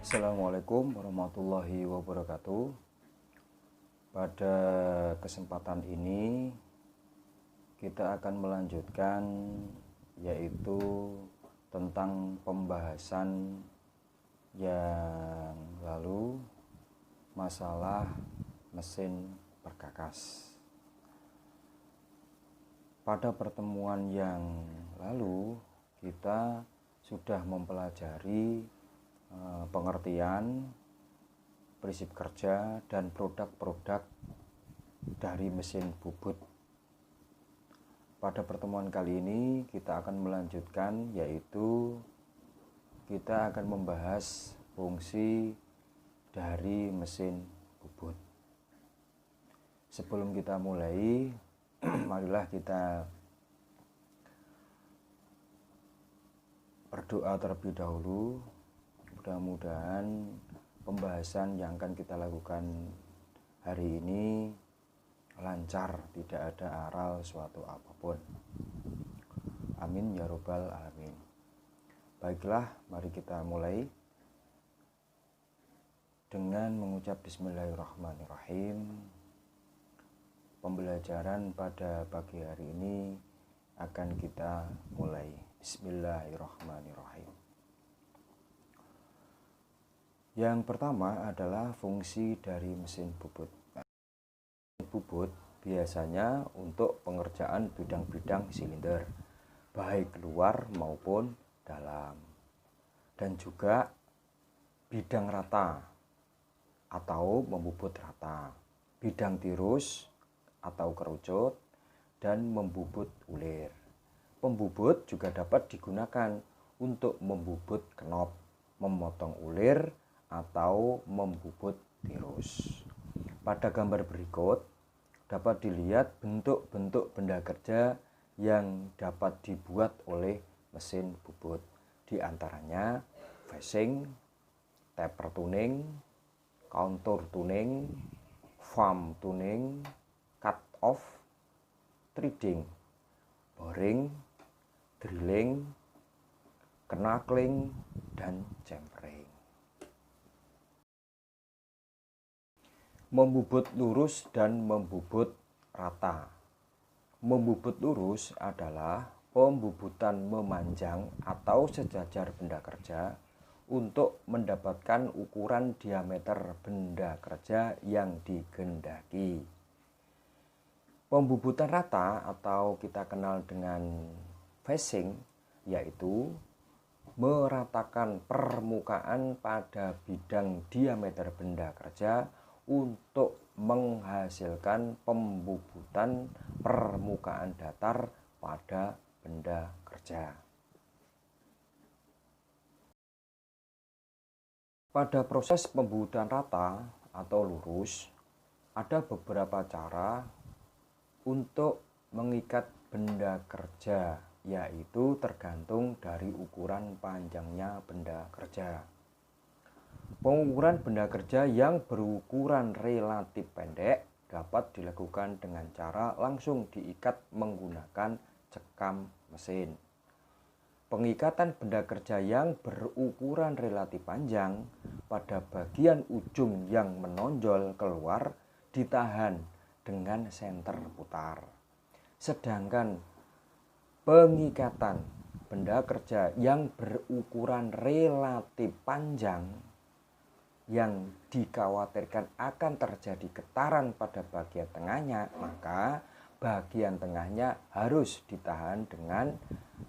Assalamualaikum warahmatullahi wabarakatuh. Pada kesempatan ini kita akan melanjutkan yaitu tentang pembahasan yang lalu, masalah mesin perkakas. Pada pertemuan yang lalu kita sudah mempelajari pengertian, prinsip kerja, dan produk-produk dari mesin bubut. Pada pertemuan kali ini kita akan melanjutkan, yaitu kita akan membahas fungsi dari mesin bubut. Sebelum kita mulai, marilah kita berdoa terlebih dahulu. Mudah-mudahan pembahasan yang akan kita lakukan hari ini lancar, tidak ada aral suatu apapun. Amin ya robbal alamin. Baiklah, mari kita mulai dengan mengucap bismillahirrahmanirrahim. Pembelajaran pada pagi hari ini akan kita mulai. Bismillahirrahmanirrahim. Yang pertama adalah fungsi dari mesin bubut. Mesin bubut biasanya untuk pengerjaan bidang-bidang silinder, baik luar maupun dalam, dan juga bidang rata atau membubut rata, bidang tirus atau kerucut, dan membubut ulir. Pembubut juga dapat digunakan untuk membubut kenop, memotong ulir, atau membubut tirus. Pada gambar berikut dapat dilihat bentuk-bentuk benda kerja yang dapat dibuat oleh mesin bubut. Di antaranya facing, taper tuning, contour tuning, form tuning, cut off, threading, boring, drilling, knuckling, dan chamfering. Membubut lurus dan membubut rata. Membubut lurus adalah pembubutan memanjang atau sejajar benda kerja untuk mendapatkan ukuran diameter benda kerja yang digendaki. Pembubutan rata atau kita kenal dengan facing, yaitu meratakan permukaan pada bidang diameter benda kerja untuk menghasilkan pembubutan permukaan datar pada benda kerja. Pada proses pembubutan rata atau lurus, ada beberapa cara untuk mengikat benda kerja, yaitu tergantung dari ukuran panjangnya benda kerja. Pengukuran benda kerja yang berukuran relatif pendek dapat dilakukan dengan cara langsung diikat menggunakan cekam mesin. Pengikatan benda kerja yang berukuran relatif panjang pada bagian ujung yang menonjol keluar ditahan dengan senter putar. Sedangkan pengikatan benda kerja yang berukuran relatif panjang yang dikhawatirkan akan terjadi getaran pada bagian tengahnya, maka bagian tengahnya harus ditahan dengan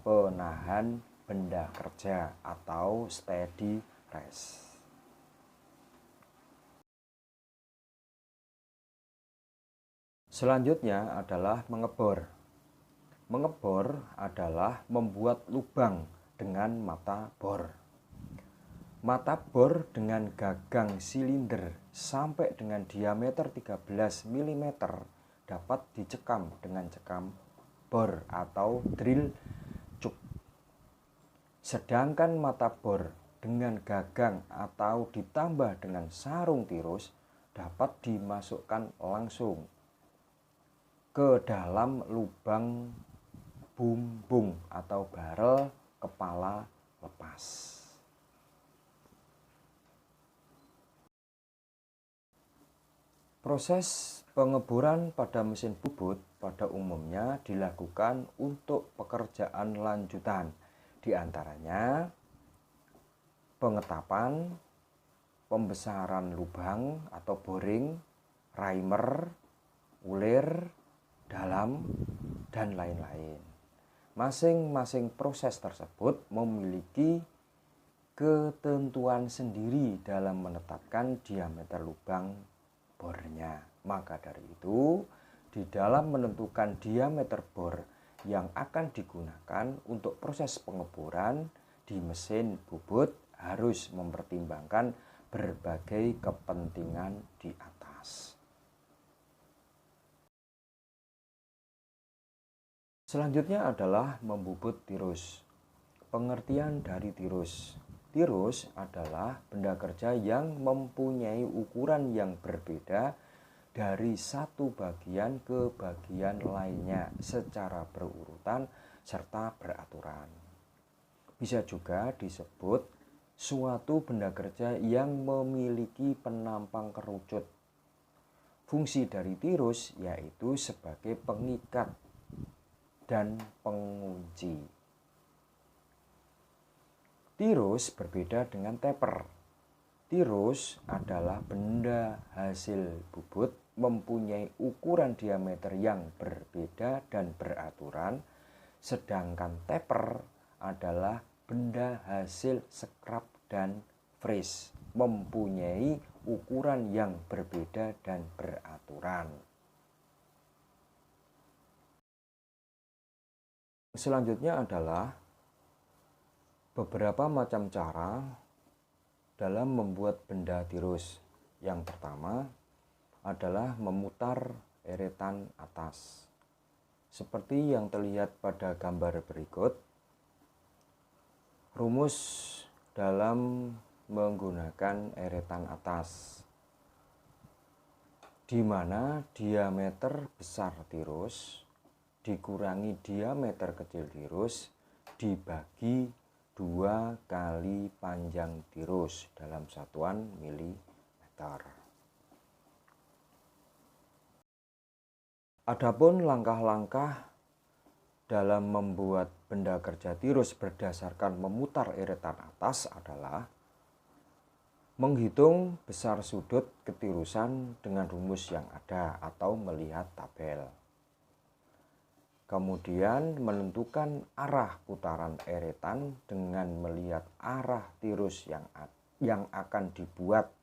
penahan benda kerja atau steady rest. Selanjutnya adalah mengebor. Mengebor adalah membuat lubang dengan mata bor. Mata bor dengan gagang silinder sampai dengan diameter 13 mm dapat dicekam dengan cekam bor atau drill cuk. Sedangkan mata bor dengan gagang atau ditambah dengan sarung tirus dapat dimasukkan langsung ke dalam lubang bumbung atau barel kepala lepas. Proses pengeboran pada mesin bubut pada umumnya dilakukan untuk pekerjaan lanjutan, di antaranya pengetapan, pembesaran lubang atau boring, primer, ulir, dalam, dan lain-lain. Masing-masing proses tersebut memiliki ketentuan sendiri dalam menetapkan diameter lubang bornya. Maka dari itu, di dalam menentukan diameter bor yang akan digunakan untuk proses pengeboran di mesin bubut harus mempertimbangkan berbagai kepentingan di atas. Selanjutnya adalah membubut tirus. Pengertian dari tirus. Tirus adalah benda kerja yang mempunyai ukuran yang berbeda dari satu bagian ke bagian lainnya secara berurutan serta beraturan. Bisa juga disebut suatu benda kerja yang memiliki penampang kerucut. Fungsi dari tirus yaitu sebagai pengikat dan pengunci. Tirus berbeda dengan taper. Tirus adalah benda hasil bubut mempunyai ukuran diameter yang berbeda dan beraturan, sedangkan taper adalah benda hasil scrap dan freeze mempunyai ukuran yang berbeda dan beraturan. Selanjutnya adalah beberapa macam cara dalam membuat benda tirus. Yang pertama adalah memutar eretan atas. Seperti yang terlihat pada gambar berikut, rumus dalam menggunakan eretan atas, di mana diameter besar tirus dikurangi diameter kecil tirus dibagi 2 kali panjang tirus dalam satuan milimeter. Adapun langkah-langkah dalam membuat benda kerja tirus berdasarkan memutar eretan atas adalah menghitung besar sudut ketirusan dengan rumus yang ada atau melihat tabel. Kemudian menentukan arah putaran eretan dengan melihat arah tirus yang akan dibuat.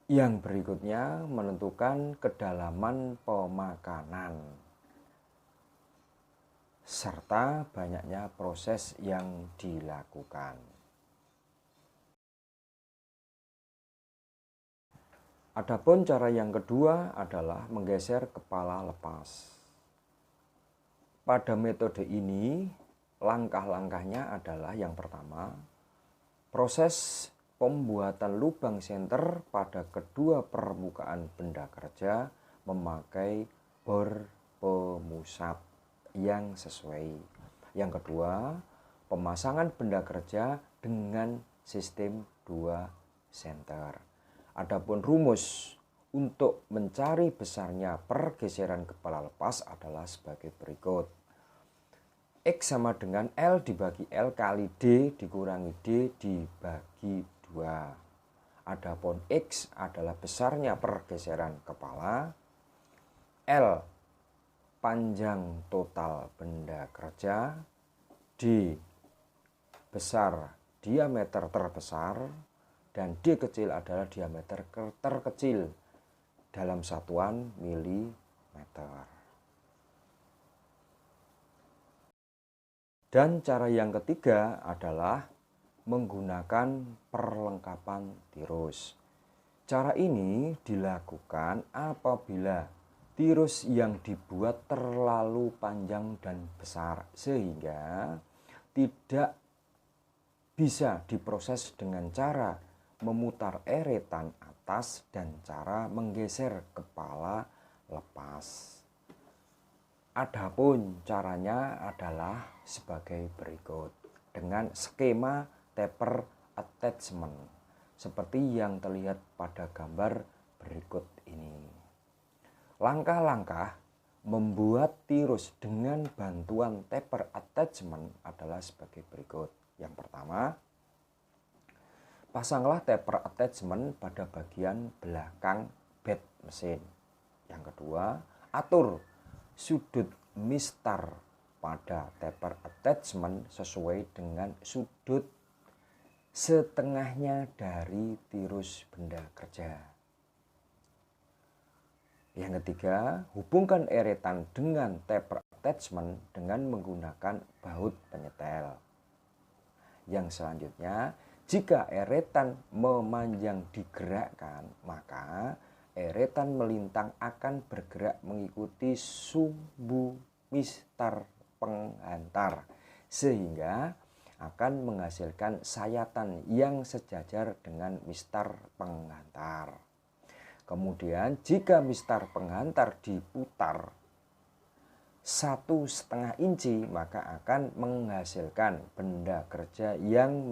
Yang berikutnya menentukan kedalaman pemakanan serta banyaknya proses yang dilakukan. Adapun cara yang kedua adalah menggeser kepala lepas. Pada metode ini, langkah-langkahnya adalah yang pertama, proses pembuatan lubang senter pada kedua permukaan benda kerja memakai bor pemusat yang sesuai. Yang kedua, pemasangan benda kerja dengan sistem 2 senter. Adapun rumus untuk mencari besarnya pergeseran kepala lepas adalah sebagai berikut. X sama dengan L dibagi L kali D dikurangi D dibagi 2. Adapun X adalah besarnya pergeseran kepala, L panjang total benda kerja, D besar diameter terbesar, dan D kecil adalah diameter terkecil dalam satuan milimeter. Dan cara yang ketiga adalah menggunakan perlengkapan tirus. Cara ini dilakukan apabila tirus yang dibuat terlalu panjang dan besar sehingga tidak bisa diproses dengan cara memutar eretan atas dan cara menggeser kepala lepas. Adapun caranya adalah sebagai berikut dengan skema taper attachment seperti yang terlihat pada gambar berikut ini. Langkah-langkah membuat tirus dengan bantuan taper attachment adalah sebagai berikut. Yang pertama, pasanglah taper attachment pada bagian belakang bed mesin. Yang kedua, atur sudut mistar pada taper attachment sesuai dengan sudut setengahnya dari tirus benda kerja. Yang ketiga, hubungkan eretan dengan taper attachment dengan menggunakan baut penyetel. Yang selanjutnya, jika eretan memanjang digerakkan, maka eretan melintang akan bergerak mengikuti sumbu mistar penghantar, sehingga akan menghasilkan sayatan yang sejajar dengan mistar penghantar. Kemudian jika mistar penghantar diputar 1,5 inci, maka akan menghasilkan benda kerja yang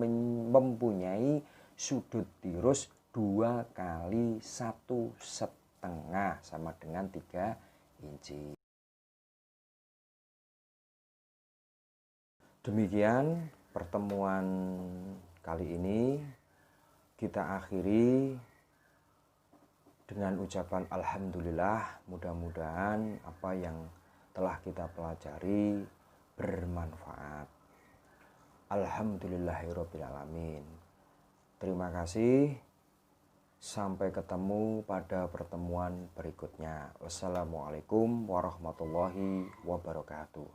mempunyai sudut tirus 2 kali 1,5 sama dengan 3 inci. Demikian pertemuan kali ini, kita akhiri dengan ucapan alhamdulillah. Mudah-mudahan apa yang telah kita pelajari bermanfaat. Alhamdulillahirrabbilalamin. Terima kasih. Sampai ketemu pada pertemuan berikutnya. Wassalamualaikum warahmatullahi wabarakatuh.